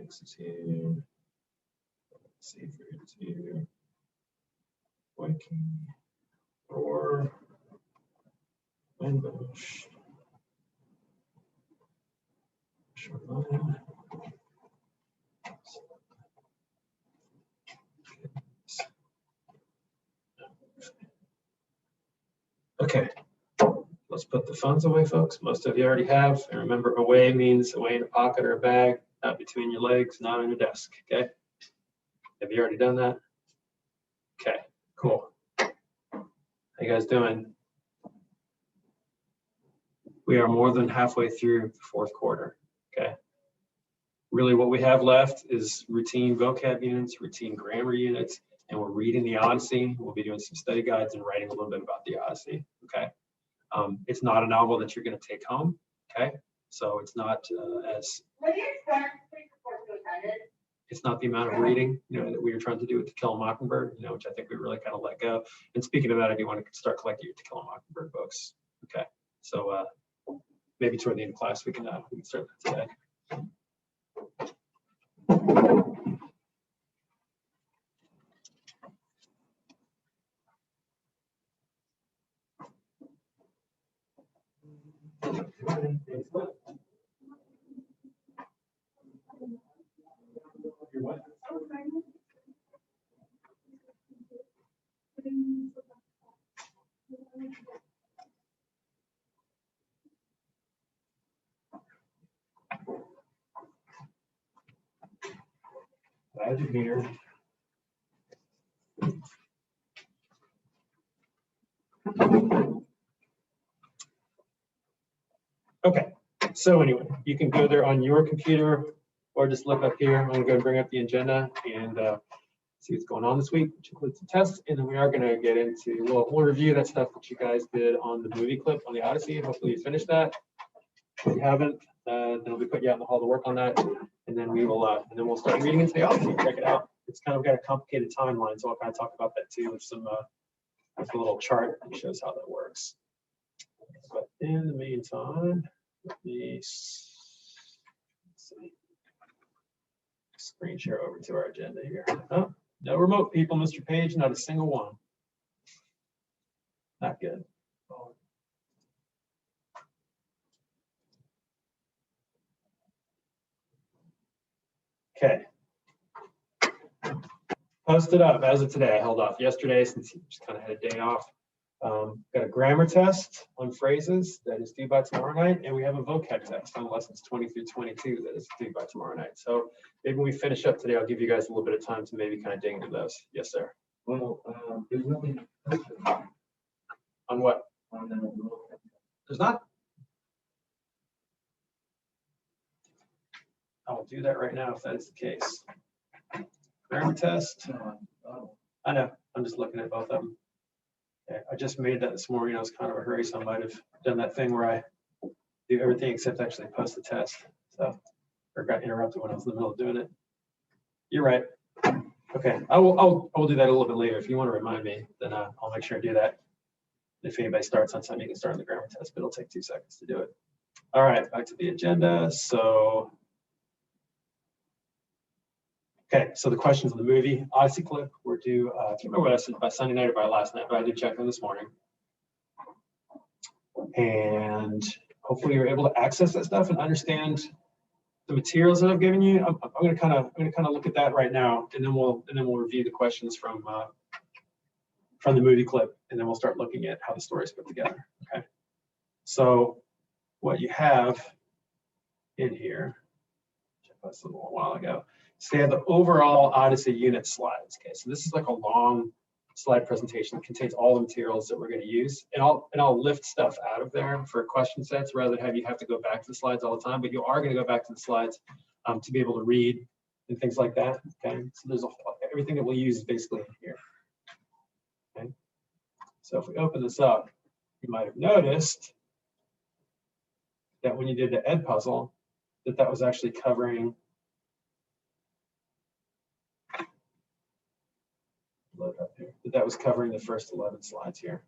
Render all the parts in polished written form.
Max is here. Safer is here. Wiki. Or Windows. Okay, let's put the phones away, folks. Most of you already have. And remember, away means away in a pocket or a bag, not between your legs, not on your desk, okay? Have you already done that? Okay, cool. How you guys doing? We are more than halfway through the fourth quarter, okay? Really what we have left is routine vocab units, routine grammar units, and we're reading the Odyssey. We'll be doing some study guides and writing a little bit about the Odyssey, okay? It's not a novel that you're gonna take home, okay? So it's not it's not the amount of reading, you know, that we were trying to do with To Kill a Mockingbird, you know, which I think we really kind of let go. And speaking of that, I do want to start collecting your To Kill a Mockingbird books, okay? So maybe toward the end of class we can start that today. You're what? Glad you're here. Okay, so anyway, you can go there on your computer or just look up here. I'm gonna go and bring up the agenda and see what's going on this week, which includes the tests. And then we are gonna get into, we'll review that stuff that you guys did on the movie clip on the Odyssey. Hopefully you finished that. If you haven't, then we'll be putting you out in the hall to work on that. And then we'll start reading into the Odyssey. Check it out. It's kind of got a complicated timeline, so I'll kind of talk about that too with some with a little chart that shows how that works. But in the meantime, let me see. Screen share over to our agenda here. Oh, no remote people, Mr. Page, not a single one. Not good. Okay. Posted up as of today. I held off yesterday since you just kind of had a day off. Got a grammar test on phrases that is due by tomorrow night, and we have a vocab test on lessons 20 through 22 that is due by tomorrow night. So maybe when we finish up today, I'll give you guys a little bit of time to maybe kind of dig into those. Yes, sir. Well, there's nothing on what? on the There's not. I'll do that right now if that is the case. Grammar test. I know. I'm just looking at both of them. Okay, I just made that this morning. I was kind of a hurry, so I might have done that thing where I do everything except actually post the test. So, or got interrupted when I was in the middle of doing it. You're right. Okay, I will do that a little bit later. If you want to remind me, then I'll make sure I do that. If anybody starts on time, you can start on the grammar test, but it'll take 2 seconds to do it. All right, back to the agenda. So, okay, so the questions of the movie Odyssey clip were due, I can't remember what I said by Sunday night or by last night, but I did check them this morning. And hopefully you're able to access that stuff and understand the materials that I've given you. I'm gonna kind of look at that right now, and then we'll review the questions from the movie clip, and then we'll start looking at how the story is put together. Okay. So what you have in here, which I posted a little while ago. So you have the overall Odyssey unit slides. Okay, so this is like a long slide presentation that contains all the materials that we're going to use, and I'll lift stuff out of there for question sets rather than have to go back to the slides all the time. But you are going to go back to the slides to be able to read and things like that. Okay, so there's everything that we'll use is basically in here. Okay, so if we open this up, you might have noticed that when you did the Ed puzzle, that was actually covering that was covering the first 11 slides here.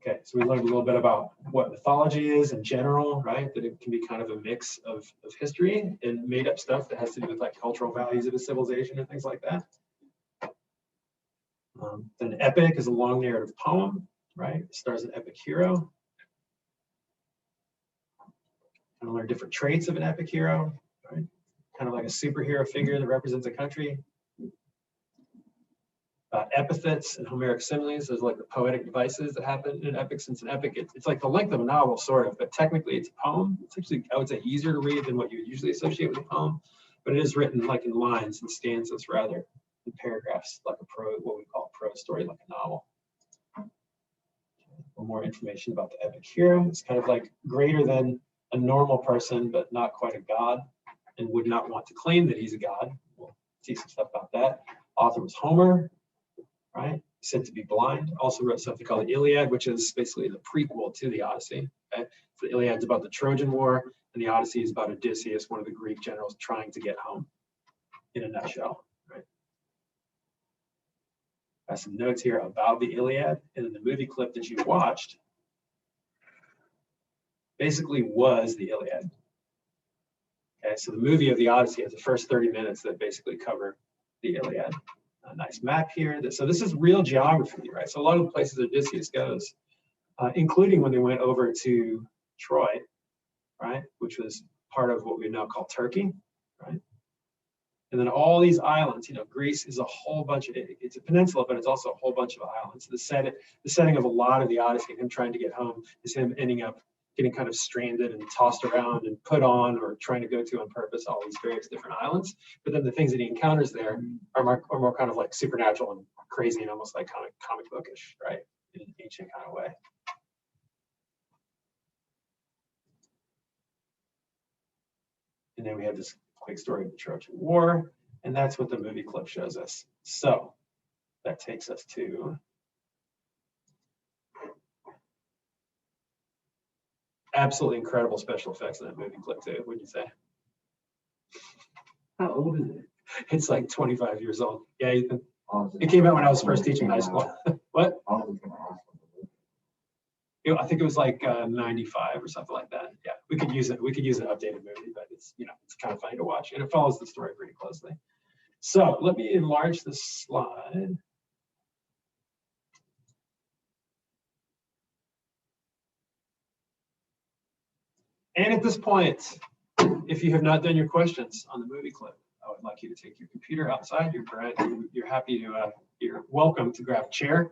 Okay, so we learned a little bit about what mythology is in general, right? That it can be kind of a mix of history and made up stuff that has to do with like cultural values of a civilization and things like that. Then an epic is a long narrative poem, right? It stars an epic hero. And learn different traits of an epic hero, right? Kind of like a superhero figure that represents a country. Epithets and Homeric similes, those are like the poetic devices that happen in an epic. Since an epic, it's like the length of a novel, sort of, but technically it's a poem. It's actually, I would say, easier to read than what you would usually associate with a poem, but it is written like in lines and stanzas rather than paragraphs, like a prose, what we call a prose story, like a novel. More information about the epic hero. It's kind of like greater than a normal person, but not quite a god, and would not want to claim that he's a god. We'll see some stuff about that. Author was Homer, right? Said to be blind. Also wrote something called the Iliad, which is basically the prequel to the Odyssey. Okay? So the Iliad's about the Trojan War, and the Odyssey is about Odysseus, one of the Greek generals trying to get home, in a nutshell, right? I have some notes here about the Iliad, and then the movie clip that you watched basically was the Iliad. Okay, so the movie of the Odyssey has the first 30 minutes that basically cover the Iliad. A nice map here. So this is real geography, right? So a lot of the places Odysseus goes, including when they went over to Troy, right, which was part of what we now call Turkey, right? And then all these islands, you know, Greece is a whole bunch of, it's a peninsula, but it's also a whole bunch of islands. The setting of a lot of the Odyssey, him trying to get home, is him ending up getting kind of stranded and tossed around and put on or trying to go to on purpose all these various different islands. But then the things that he encounters there are more kind of like supernatural and crazy and almost like comic bookish, right? In an ancient kind of way. And then we have this quick story of the Trojan War, and that's what the movie clip shows us. So that takes us to absolutely incredible special effects in that movie clip too, wouldn't you say? How old is it? It's like 25 years old. Yeah, Ethan. It came out when I was first teaching high school. What? I think it was like 95 or something like that. Yeah, we could use it. We could use an updated movie, but it's, you know, it's kind of funny to watch, and it follows the story pretty closely. So let me enlarge this slide. And at this point, if you have not done your questions on the movie clip, I would like you to take your computer outside. You're happy to, you're welcome to grab a chair,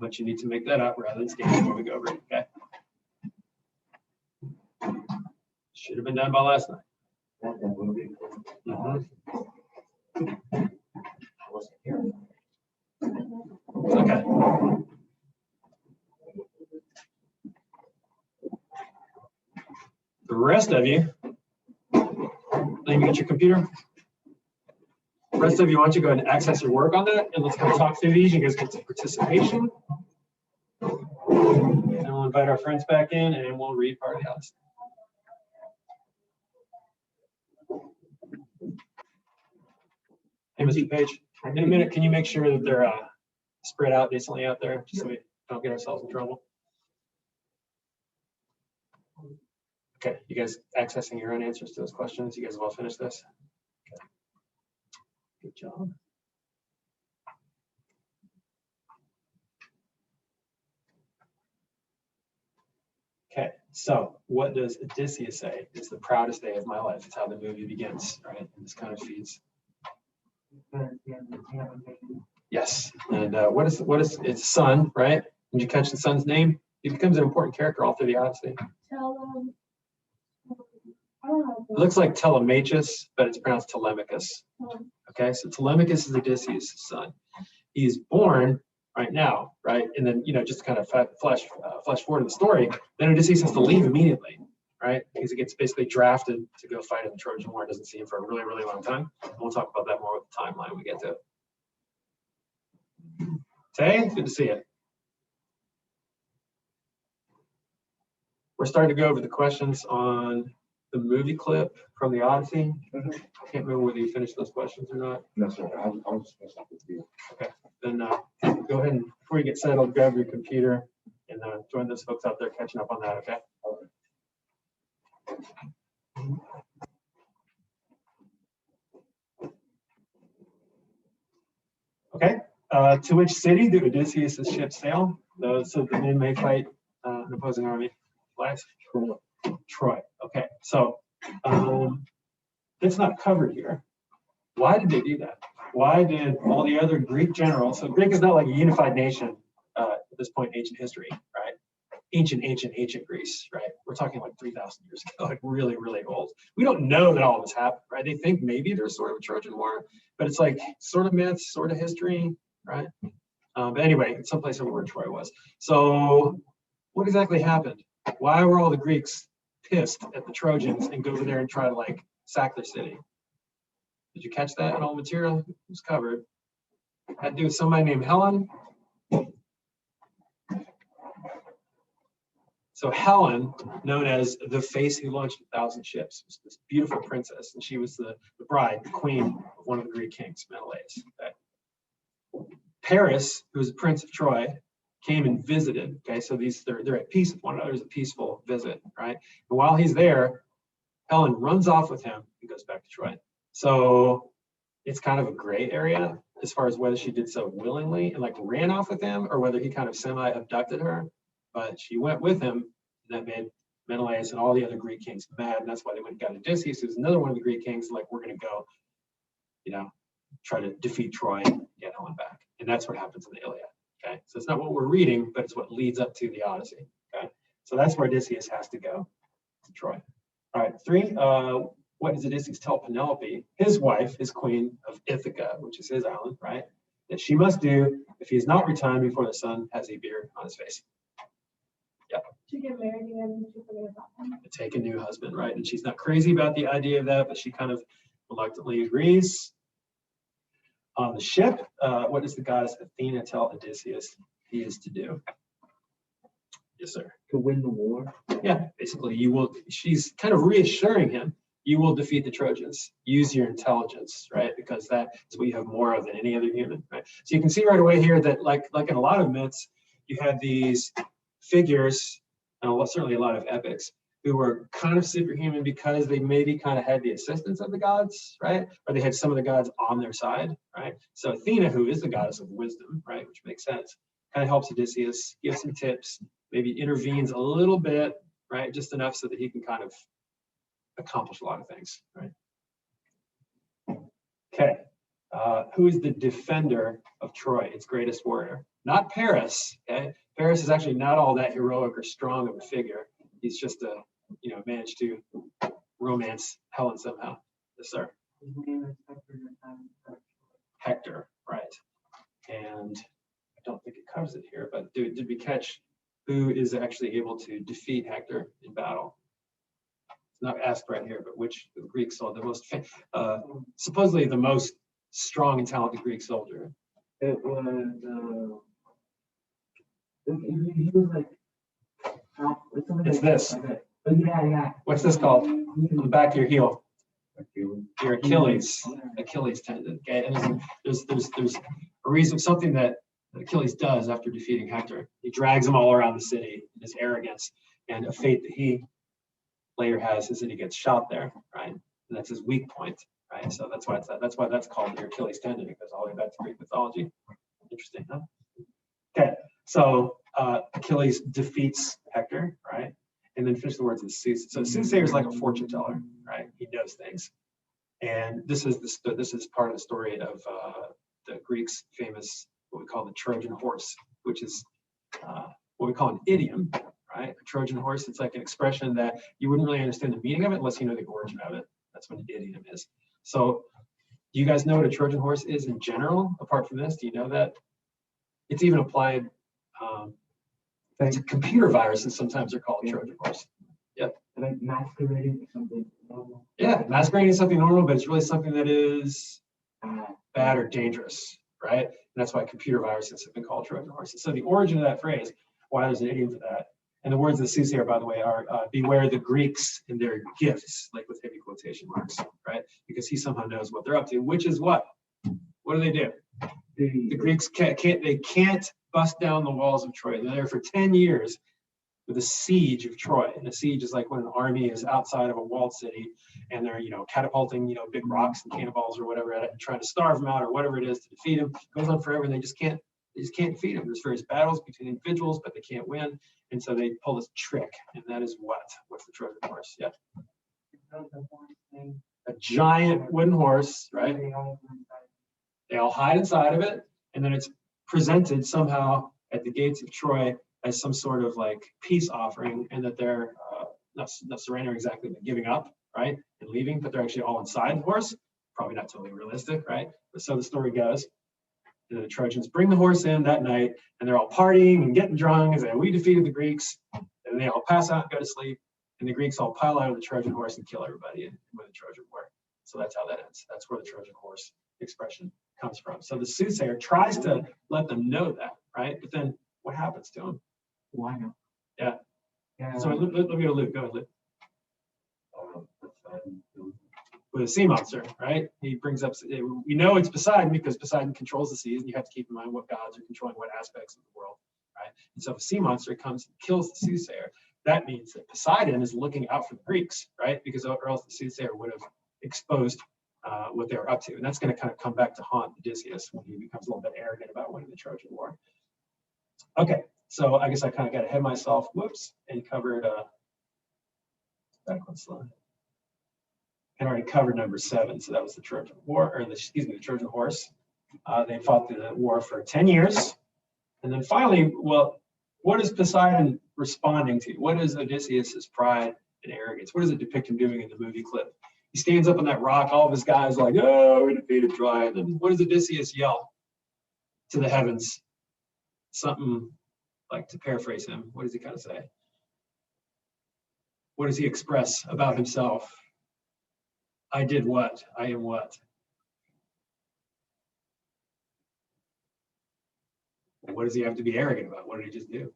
but you need to make that up rather than standing moving over it, okay? Should have been done by last night. Mm-hmm. I wasn't here. Okay. The rest of you, then you got your computer. The rest of you, why don't you go ahead and access your work on that, and let's kind of talk through these. You guys get some participation. And we'll invite our friends back in, and we'll read part of the Odyssey. Hey, Mr. Page, in a minute, can you make sure that they're spread out decently out there, just so we don't get ourselves in trouble? Okay, you guys accessing your own answers to those questions? You guys have all finished this? Okay. Good job. Okay, so what does Odysseus say? It's the proudest day of my life. It's how the movie begins, right? And this kind of feeds. Yes, and what is its son, right? Did you catch the son's name? He becomes an important character all through the Odyssey. It looks like Telemachus, but it's pronounced Telemachus. Okay, so Telemachus is Odysseus' son. He's born right now, right? And then, you know, just kind of flash forward to the story, then Odysseus has to leave immediately, right? Because he gets basically drafted to go fight in the Trojan War. Doesn't see him for a really, really long time. And we'll talk about that more with the timeline when we get to it. Tay, good to see you. We're starting to go over the questions on the movie clip from the Odyssey? Mhm. I can't remember whether you finished those questions or not. No, sir, I was just messing with you. Then go ahead and, before you get settled, grab your computer and join those folks out there catching up on that, okay? Okay, to which city do Odysseus' ships sail? So the men may fight an opposing army. Last, Troy. Okay, so it's not covered here. Why did they do that? Why did all the other Greek generals, so Greek is not like a unified nation at this point in ancient history, right? Ancient Greece, right? We're talking like 3,000 years ago, like really, really old. We don't know that all of this happened, right? They think maybe there's sort of a Trojan War, but it's like sort of myths, sort of history, right? But anyway, it's someplace over where Troy was. So what exactly happened? Why were all the Greeks pissed at the Trojans and go over there and try to like sack their city? Did you catch that in all material? It was covered. Had to do with somebody named Helen. So Helen, known as the face who launched 1,000 ships, was this beautiful princess, and she was the bride, the queen of one of the Greek kings, Menelaus. Okay. Paris, who was a prince of Troy, came and visited. Okay, so they're at peace with one another. It's a peaceful visit, right? And while he's there, Helen runs off with him and goes back to Troy. So it's kind of a gray area as far as whether she did so willingly and like ran off with him, or whether he kind of semi-abducted her. But she went with him, and that made Menelaus and all the other Greek kings mad, and that's why they went and got Odysseus, who's another one of the Greek kings. Like, we're going to go, try to defeat Troy and get Helen back, and that's what happens in the Iliad. Okay, so it's not what we're reading, but it's what leads up to the Odyssey. Okay, so that's where Odysseus has to go, to Troy. All right, 3. What does Odysseus tell Penelope, his wife, his queen of Ithaca, which is his island, right? That she must do if he is not retired before the sun has a beard on his face. To get married again, to forget about him. To take a new husband, right? And she's not crazy about the idea of that, but she kind of reluctantly agrees. On the ship, what does the goddess Athena tell Odysseus he is to do? Yes, sir. To win the war? Yeah, basically, she's kind of reassuring him, you will defeat the Trojans. Use your intelligence, right? Because that's what you have more of than any other human, right? So you can see right away here that, like in a lot of myths, you have these figures, and certainly a lot of epics, who were kind of superhuman because they maybe kind of had the assistance of the gods, right? Or they had some of the gods on their side, right? So Athena, who is the goddess of wisdom, right, which makes sense, kind of helps Odysseus, gives some tips, maybe intervenes a little bit, right, just enough so that he can kind of accomplish a lot of things, right? Okay, who is the defender of Troy, its greatest warrior? Not Paris, okay? Paris is actually not all that heroic or strong of a figure. He's just managed to romance Helen somehow. Yes, sir. His name is Hector, right? And I don't think it covers it here, but did we catch who is actually able to defeat Hector in battle? It's not asked right here, but which of the Greeks saw the most, supposedly the most strong and talented Greek soldier? It was, he was like, It's this. Okay. Oh, yeah. What's this called? On the back of your heel. Your Achilles tendon. Okay, and there's a reason, something that Achilles does after defeating Hector. He drags him all around the city in his arrogance, and a fate that he later has is that he gets shot there, right? And that's his weak point, right? So that's why that's called the Achilles tendon, because all the way back to Greek mythology. Interesting, huh? Okay, so Achilles defeats Hector, right? And then finish the words with soothsayer. So soothsayer is like a fortune teller, right? He knows things. And this is part of the story of the Greeks' famous, what we call the Trojan horse, which is what we call an idiom, right? A Trojan horse, it's like an expression that you wouldn't really understand the meaning of it unless you know the origin of it. That's what an idiom is. So do you guys know what a Trojan horse is in general, apart from this? Do you know that? It's even applied to computer viruses. Sometimes they're called Trojan horse. Yep. Like masquerading or something normal. Yeah, masquerading is something normal, but it's really something that is bad or dangerous, right? And that's why computer viruses have been called Trojan horses. So the origin of that phrase, why there's an idiom for that, And the words of the soothsayer, by the way, are beware the Greeks and their gifts, like with heavy quotation marks, right? Because he somehow knows what they're up to, which is what? What do? The Greeks can't bust down the walls of Troy. They're there for 10 years with a siege of Troy. And a siege is like when an army is outside of a walled city and they're, catapulting, big rocks and cannonballs or whatever at it and trying to starve them out or whatever it is to defeat them. It goes on forever and they just can't defeat them. There's various battles between individuals, but they can't win. And so they pull this trick. And that is what? What's the Trojan horse? Yeah. A giant wooden horse, right? They all hide inside of it. And then it's presented somehow at the gates of Troy as some sort of like peace offering, and that they're not surrendering exactly, but giving up, right, and leaving, but they're actually all inside the horse. Probably not totally realistic, right? But so the story goes. The Trojans bring the horse in that night, and they're all partying and getting drunk and saying, "We defeated the Greeks," and they all pass out and go to sleep, and the Greeks all pile out of the Trojan horse and kill everybody in the Trojan War. So that's how that ends. That's where the Trojan horse expression comes from. So the soothsayer tries to let them know that, right? But then what happens to him? Why not? Yeah. Yeah. So let me go to Luke. Go ahead, Luke. With a sea monster, right? He brings up, we know it's Poseidon because Poseidon controls the seas, and you have to keep in mind what gods are controlling what aspects of the world, right? And so if a sea monster comes and kills the soothsayer, that means that Poseidon is looking out for the Greeks, right? Because or else the soothsayer would have exposed what they were up to. And that's going to kind of come back to haunt Odysseus when he becomes a little bit arrogant about winning the Trojan War. Okay, so I guess I kind of got ahead of myself, whoops, and covered, back one slide. And already covered number 7, so that was the Trojan War, or the Trojan horse. They fought the war for 10 years. And then finally, well, what is Poseidon responding to? What is Odysseus's pride and arrogance? What does it depict him doing in the movie clip? He stands up on that rock, all of his guys are like, "Oh, we defeated Troy." And then what does Odysseus yell to the heavens? Something like, to paraphrase him, what does he kind of say? What does he express about himself? I did what? I am what? What does he have to be arrogant about? What did he just do?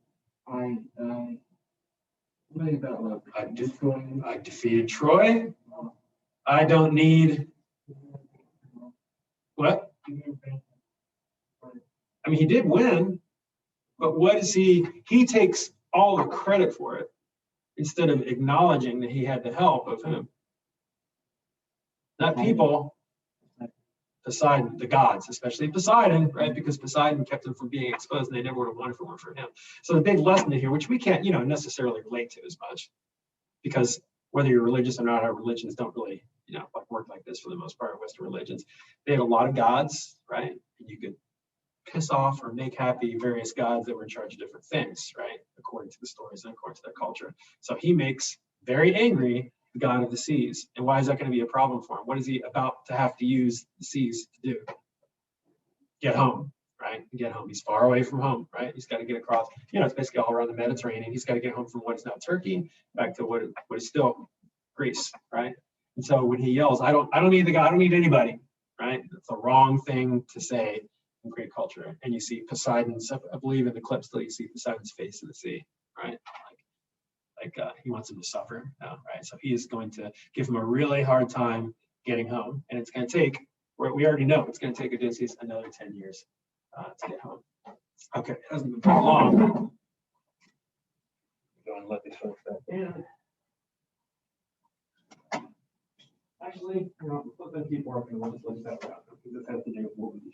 Really about what? I defeated Troy. I don't need what? I mean, he did win, but what is he takes all the credit for it instead of acknowledging that he had the help of him. Not people, Poseidon, the gods, especially Poseidon, right? Because Poseidon kept him from being exposed, and they never would have won if it weren't for him. So the big lesson here, which we can't, necessarily relate to as much, because whether you're religious or not, our religions don't really, work like this for the most part. Western religions, they had a lot of gods, right? And you could piss off or make happy various gods that were in charge of different things, right? According to the stories and according to their culture. So he makes very angry the god of the seas. And why is that going to be a problem for him? What is he about to have to use the seas to do? Get home, right? Get home. He's far away from home, right? He's got to get across, it's basically all around the Mediterranean. He's got to get home from what is now Turkey back to what is still Greece, right? And so when he yells, I don't need the god, I don't need anybody, right? That's the wrong thing to say in Greek culture. And you see Poseidon's, I believe in the clip still, you see Poseidon's face in the sea, right? Like he wants him to suffer, right? So he is going to give him a really hard time getting home. And it's going to take, we already know, it's going to take Odysseus another 10 years to get home. Okay, it hasn't been very long. Go and let these folks back in. Actually, let them keep working. We'll just let that out because this has to do with what we do.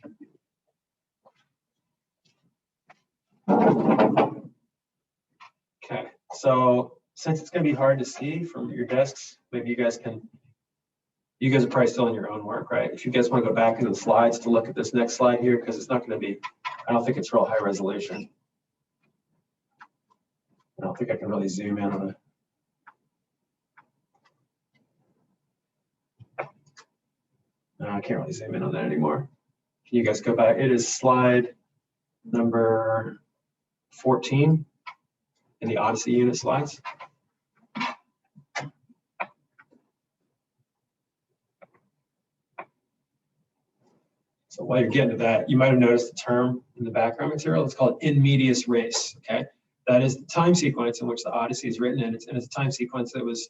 Okay, so since it's going to be hard to see from your desks, maybe you guys are probably still in your own work, right? If you guys want to go back into the slides to look at this next slide here, because it's not going to be, I don't think it's real high resolution. I don't think I can really zoom in on it. No, I can't really zoom in on that anymore. Can you guys go back? It is slide number 14 in the Odyssey unit slides. So while you're getting to that, you might have noticed the term in the background material. It's called in medias res, okay? That is the time sequence in which the Odyssey is written in. It's a time sequence that was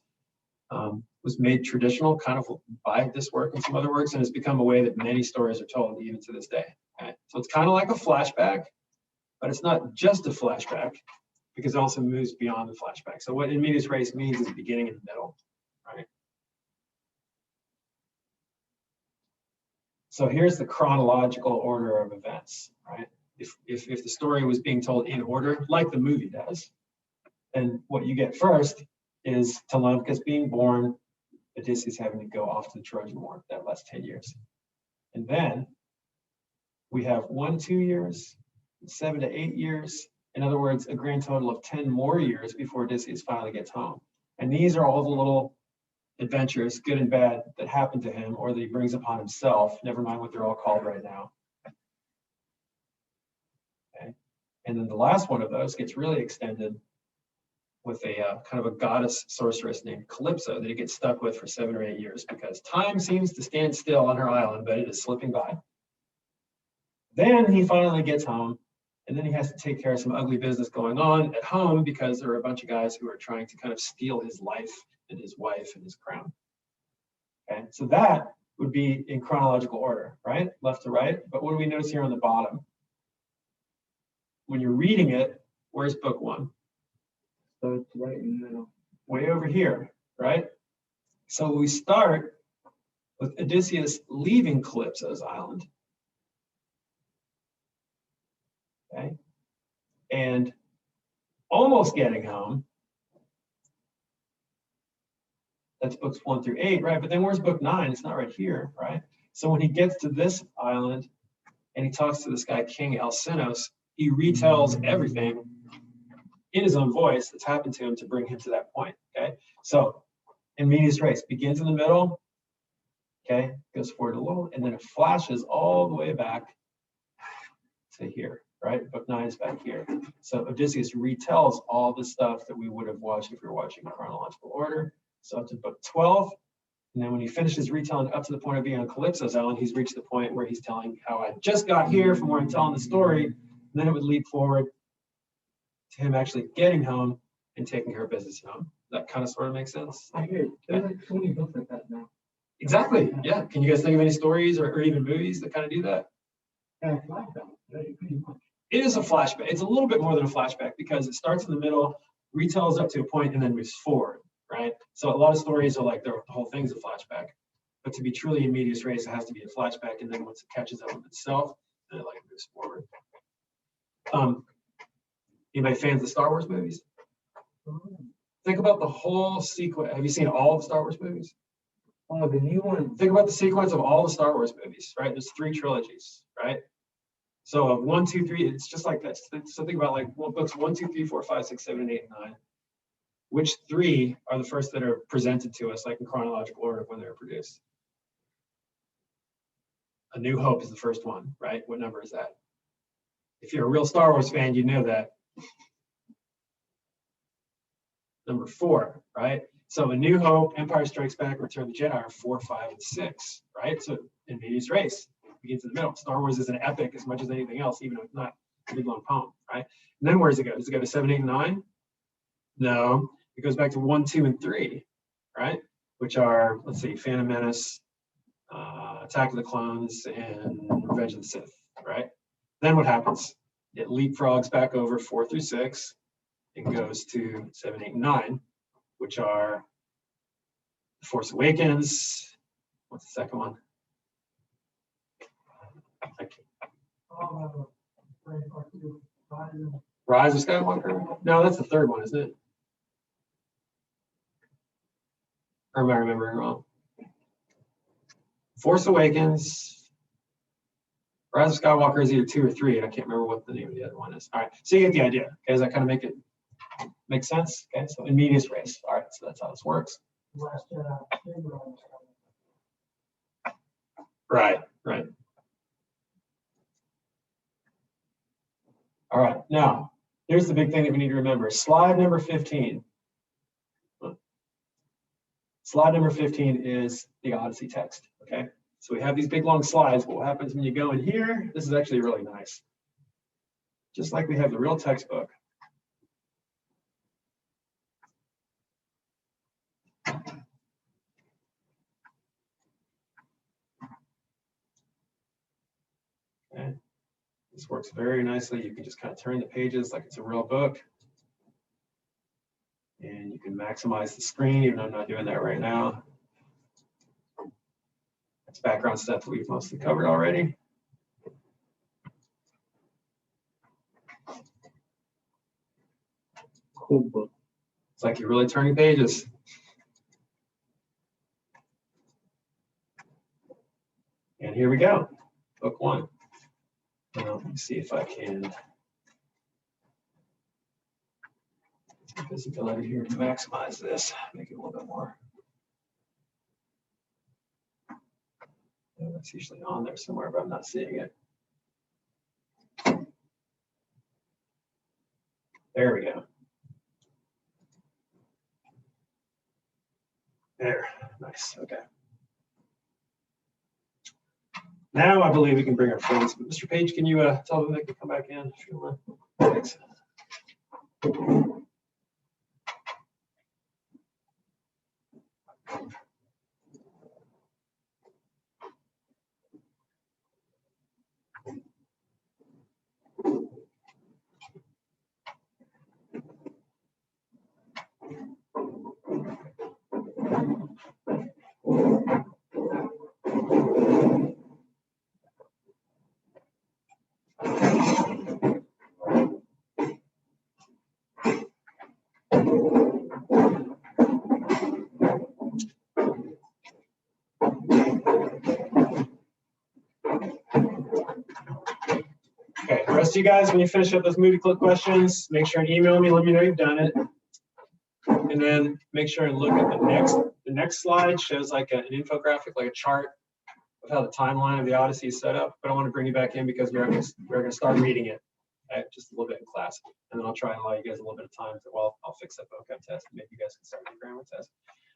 made traditional kind of by this work and some other works, and has become a way that many stories are told even to this day. Okay? So it's kind of like a flashback, but it's not just a flashback because it also moves beyond the flashback. So what in medias res means is beginning and middle, right? So here's the chronological order of events, right? If the story was being told in order, like the movie does, then what you get first is Telemachus being born, Odysseus having to go off to the Trojan War. That lasts 10 years. And then we have 1-2 years, 7 to 8 years. In other words, a grand total of 10 more years before Odysseus finally gets home. And these are all the little adventures, good and bad, that happen to him or that he brings upon himself, never mind what they're all called right now. Okay. And then the last one of those gets really extended with a kind of a goddess sorceress named Calypso that he gets stuck with for 7 or 8 years because time seems to stand still on her island, but it is slipping by. Then he finally gets home, and then he has to take care of some ugly business going on at home because there are a bunch of guys who are trying to kind of steal his life and his wife and his crown. Okay, so that would be in chronological order, right? Left to right. But what do we notice here on the bottom? When you're reading it, where's book 1? So it's right in the middle. Way over here, right? So we start with Odysseus leaving Calypso's island. Okay, and almost getting home. That's books 1 through 8, right? But then where's book 9? It's not right here, right? So when he gets to this island and he talks to this guy, King Alcinous, he retells everything in his own voice that's happened to him to bring him to that point, okay? So in medias res, begins in the middle, okay? Goes forward a little, and then it flashes all the way back to here, right? Book 9 is back here. So Odysseus retells all the stuff that we would have watched if we were watching in chronological order. So up to book 12, and then when he finishes retelling up to the point of being on Calypso's island, he's reached the point where he's telling how I just got here from where I'm telling the story, and then it would leap forward to him actually getting home and taking care of business at home. That kind of sort of makes sense? I hear it. There's like so many books like that now. Exactly, yeah. Can you guys think of any stories or even movies that kind of do that? Yeah, it's like that, right? Pretty much. It is a flashback. It's a little bit more than a flashback because it starts in the middle, retells up to a point, and then moves forward, right? So a lot of stories are like the whole thing's a flashback. But to be truly in medias res, it has to be a flashback, and then once it catches up with itself, then it like moves forward. Anybody fans of Star Wars movies? Think about the whole sequence. Have you seen all the Star Wars movies? Oh, the new one. Think about the sequence of all the Star Wars movies, right? There's 3 trilogies, right? So of 1, 2, 3, it's just like this. So think about like books 1, 2, 3, 4, 5, 6, 7, and 8, and 9. Which 3 are the first that are presented to us, like in chronological order of when they were produced? A New Hope is the first one, right? What number is that? If you're a real Star Wars fan, you know that. Number 4, right? So A New Hope, Empire Strikes Back, Return of the Jedi are 4, 5, and 6, right? So in medias res, begins in the middle. Star Wars is an epic as much as anything else, even if it's not a big long poem, right? And then where does it go? Does it go to 7, 8, and 9? No, it goes back to 1, 2, and 3, right? Which are, let's see, Phantom Menace, Attack of the Clones, and Revenge of the Sith, right? Then what happens? It leapfrogs back over 4 through 6 and goes to 7, 8, and 9, which are The Force Awakens. What's the second one? Thank you. Rise of Skywalker? No, that's the third one, isn't it? Or am I remembering wrong? Force Awakens, Rise of Skywalker is either 2 or 3, and I can't remember what the name of the other one is. All right, so you get the idea. Okay, does that kind of make sense? Okay, so in medias res. All right, so that's how this works. Right, right. All right, now, here's the big thing that we need to remember. Slide number 15. Slide number 15 is the Odyssey text, okay? So we have these big long slides, but what happens when you go in here, this is actually really nice. Just like we have the real textbook, Okay. This works very nicely. You can just kind of turn the pages like it's a real book. And you can maximize the screen, even though I'm not doing that right now. That's background stuff that we've mostly covered already. Cool book. It's like you're really turning pages. And here we go, book one. Now, let me see if I can visibility here to maximize this, make it a little bit more. That's usually on there somewhere, but I'm not seeing it. There we go. There, nice, okay. Now I believe we can bring our friends. But Mr. Page, can you tell them they can come back in if you want? Thanks. Okay, the rest of you guys, when you finish up those movie clip questions, make sure and email me, let me know you've done it. And then make sure and look at the next slide shows like an infographic, like a chart of how the timeline of the Odyssey is set up. But I want to bring you back in because we're going to start reading it, okay, just a little bit in class. And then I'll try and allow you guys a little bit of time to, well, I'll fix that vocab test. Maybe you guys can start the grammar test.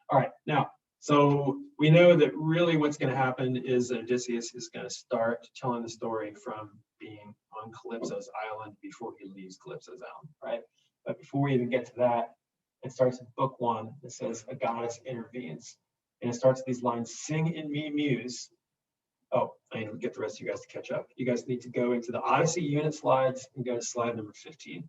All right, now, so we know that really what's going to happen is Odysseus is going to start telling the story from being on Calypso's island before he leaves Calypso's island, right? But before we even get to that, it starts in book one. It says a goddess intervenes, and it starts with these lines: "Sing in me, muse." Oh, I need to get the rest of you guys to catch up. You guys need to go into the Odyssey unit slides and go to slide number 15.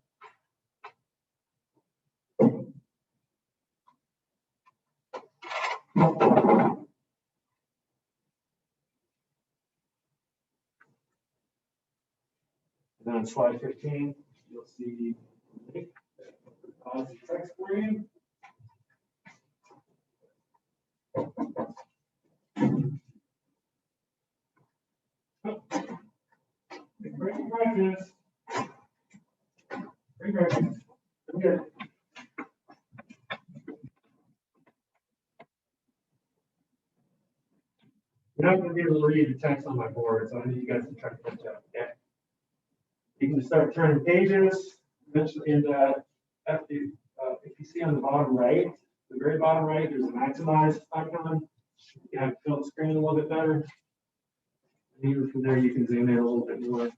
And then on slide 15, you'll see the Odyssey text for you. Great practice. Great practice. Okay. You're not going to be able to read the text on my board, so I need you guys to try to catch up. Okay. You can start turning pages. Eventually, and if you see on the bottom right, the very bottom right, there's a maximize icon. You can fill the screen a little bit better. And even from there, you can zoom in a little bit more.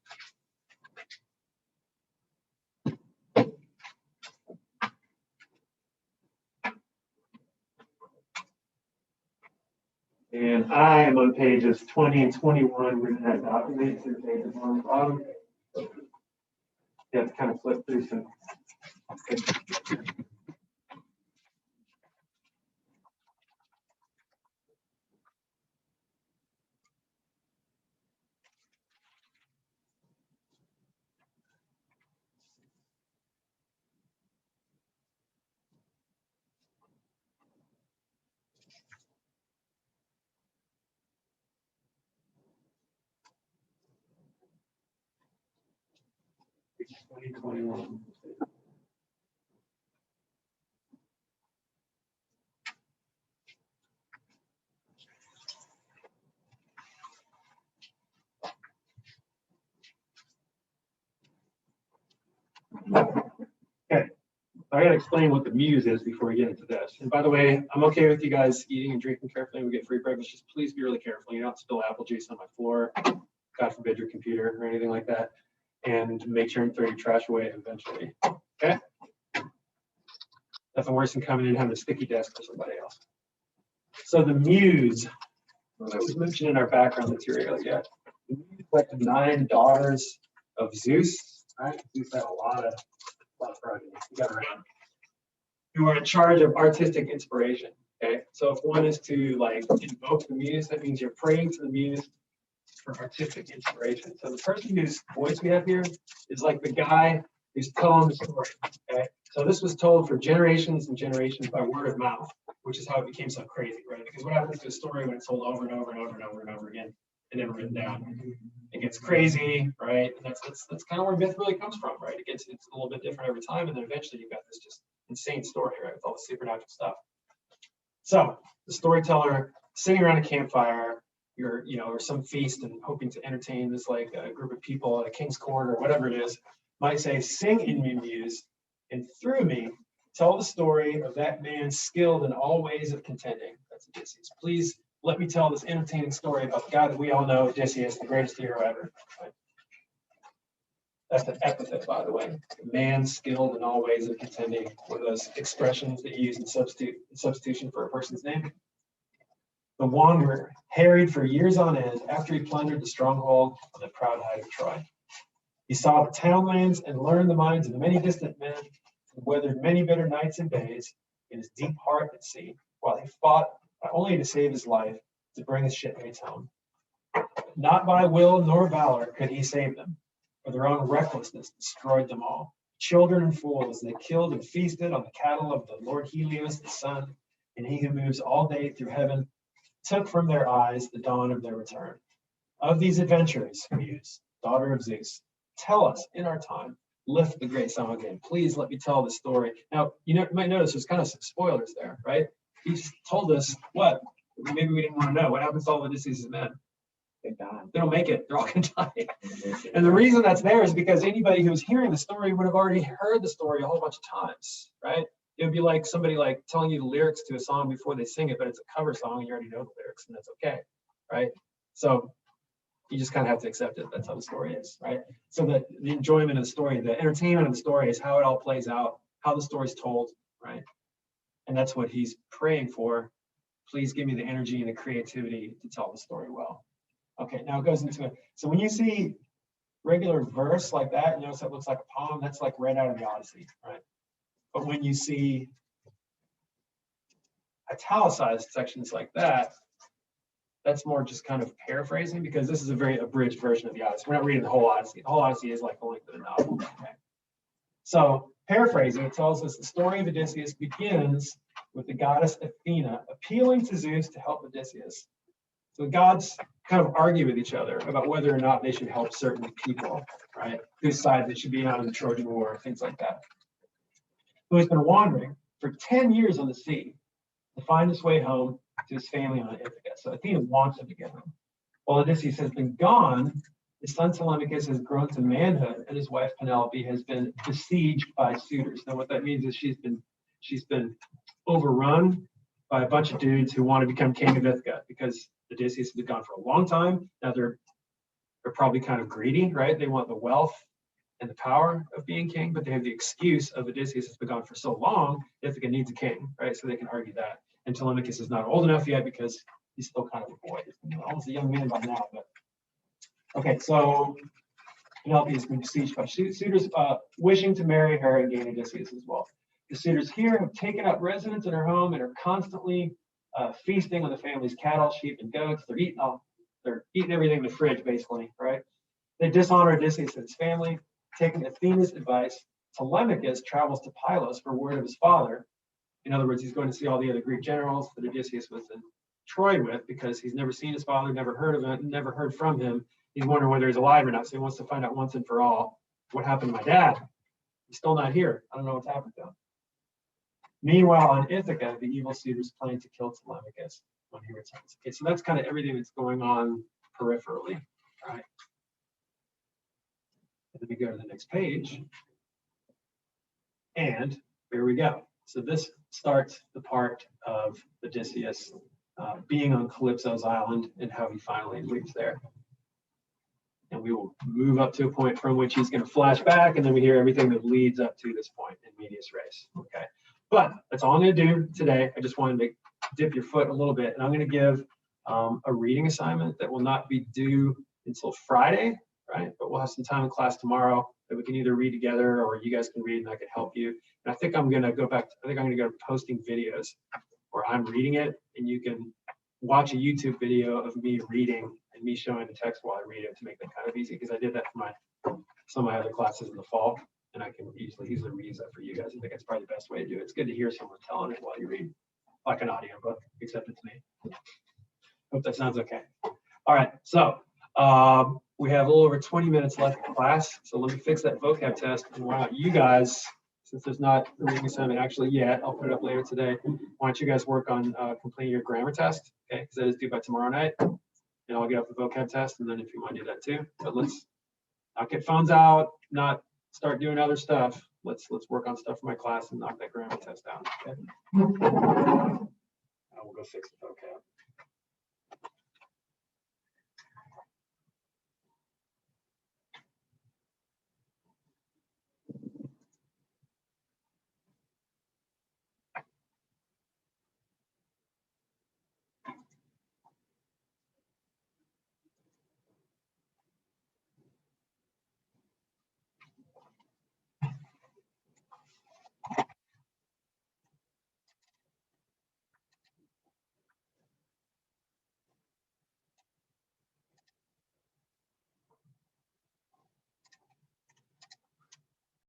And I am on pages 20 and 21 where that document to pages on the bottom. You have to kind of flip through some. Page 20, 21. Okay, I gotta explain what the muse is before we get into this. And by the way, I'm okay with you guys eating and drinking carefully. We get free breakfast. Just please be really careful. You don't spill apple juice on my floor. God forbid your computer or anything like that. And make sure and throw your trash away eventually. Okay? Nothing worse than coming in and having a sticky desk for somebody else. So the muse, well, that was mentioned in our background material yet. The muse collected 9 daughters of Zeus. Right? Zeus had a lot of progeny. He got around. Who are in charge of artistic inspiration. Okay, so if one is to like invoke the muse, that means you're praying to the muse for artistic inspiration. So the person whose voice we have here is like the guy who's telling the story. Okay, so this was told for generations and generations by word of mouth, which is how it became so crazy, right? Because what happens to a story when it's told over and over and over and over and over again and never written down? It gets crazy, right? And that's kind of where myth really comes from, right? It's a little bit different every time, and then eventually you've got this just insane story, right, with all the supernatural stuff. So the storyteller sitting around a campfire, or some feast and hoping to entertain this like a group of people at a king's court or whatever it is, might say, "Sing in me, muse, and through me tell the story of that man skilled in all ways of contending." That's Odysseus. Please let me tell this entertaining story about the guy that we all know, Odysseus, the greatest hero ever. Right? That's an epithet, by the way. Man skilled in all ways of contending, one of those expressions that you use in substitution for a person's name. The wanderer harried for years on end after he plundered the stronghold on the proud height of Troy. He saw the townlands and learned the minds of many distant men, and weathered many bitter nights and days in his deep heart at sea, while he fought not only to save his life, to bring his shipmates home. Not by will nor valor could he save them, for their own recklessness destroyed them all. Children and fools, they killed and feasted on the cattle of the Lord Helios, the sun, and he who moves all day through heaven, took from their eyes the dawn of their return. Of these adventures, Muse, daughter of Zeus, tell us in our time, lift the great song again. Please let me tell the story. Now, you might notice there's kind of some spoilers there, right? He just told us what maybe we didn't want to know. What happens to all Odysseus' men? They die. They don't make it. They're all going to die. And the reason that's there is because anybody who's hearing the story would have already heard the story a whole bunch of times, right? It would be like somebody like telling you the lyrics to a song before they sing it, but it's a cover song and you already know the lyrics, and that's okay, right? So you just kind of have to accept it. That's how the story is, right? So the enjoyment of the story, the entertainment of the story is how it all plays out, how the story's told, right? And that's what he's praying for. Please give me the energy and the creativity to tell the story well. Okay, now it goes into it. So when you see regular verse like that, you notice that looks like a poem, that's like right out of the Odyssey, right? But when you see italicized sections like that, that's more just kind of paraphrasing, because this is a very abridged version of the Odyssey. We're not reading the whole Odyssey. The whole Odyssey is like the length of the novel. Okay? So paraphrasing, it tells us the story of Odysseus begins with the goddess Athena appealing to Zeus to help Odysseus. So the gods kind of argue with each other about whether or not they should help certain people, right? Whose side they should be on in the Trojan War, things like that. Who has been wandering for 10 years on the sea to find his way home to his family on Ithaca. So Athena wants him to get home. While Odysseus has been gone, his son Telemachus has grown to manhood, and his wife Penelope has been besieged by suitors. Now what that means is she's been overrun by a bunch of dudes who want to become king of Ithaca, because Odysseus has been gone for a long time. Now they're probably kind of greedy, right? They want the wealth and the power of being king, but they have the excuse of Odysseus has been gone for so long, Ithaca needs a king, right? So they can argue that. And Telemachus is not old enough yet because he's still kind of a boy. He's almost a young man by now, but okay, so Penelope has been besieged by suitors wishing to marry her and gain Odysseus as well. The suitors here have taken up residence in her home and are constantly feasting on the family's cattle, sheep, and goats. They're eating everything in the fridge, basically, right? They dishonor Odysseus and his family. Taking Athena's advice, Telemachus travels to Pylos for word of his father. In other words, he's going to see all the other Greek generals that Odysseus was in Troy with, because he's never seen his father, never heard of him, never heard from him. He's wondering whether he's alive or not. So he wants to find out once and for all what happened to my dad. He's still not here. I don't know what's happened to him. Meanwhile, on Ithaca, the evil suitors plan to kill Telemachus when he returns. Okay, so that's kind of everything that's going on peripherally, right? Let me go to the next page. And here we go. So this starts the part of Odysseus being on Calypso's island and how he finally leaves there. And we will move up to a point from which he's going to flash back, and then we hear everything that leads up to this point in medias res. Okay, but that's all I'm going to do today. I just wanted to dip your foot a little bit, and I'm going to give a reading assignment that will not be due until Friday, right? But we'll have some time in class tomorrow that we can either read together or you guys can read and I can help you. And I think I'm gonna go back, I think I'm gonna go to posting videos where I'm reading it and you can watch a YouTube video of me reading and me showing the text while I read it to make that kind of easy, because I did that for some of my other classes in the fall, and I can easily reuse that for you guys. I think that's probably the best way to do it. It's good to hear someone telling it while you read, like an audiobook, except it's me. Hope that sounds okay. All right, so we have a little over 20 minutes left in class, so let me fix that vocab test. And why don't you guys, since there's not a reading assignment actually yet, I'll put it up later today. Why don't you guys work on completing your grammar test, okay? Because that is due by tomorrow night. And I'll get up the vocab test, and then if you want to do that too. But let's not get phones out, not start doing other stuff. Let's work on stuff for my class and knock that grammar test down, okay? I will go fix the vocab.